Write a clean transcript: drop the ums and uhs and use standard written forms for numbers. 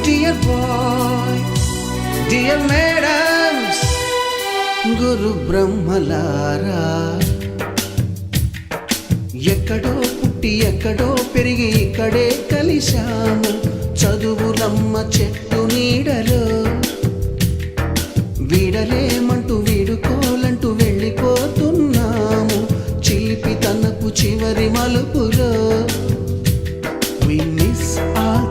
Dear boy, dear madams, గురు బ్రహ్మలారా, ఎక్కడో పుట్టి ఎక్కడో పెరిగి ఇక్కడే కలిశాము చదువులమ్మ చెట్టు నీడలో. వీడలేమంటూ వీడుకోలంటూ వెళ్ళిపోతున్నాము చిలిపి తనపు చివరి మలుపు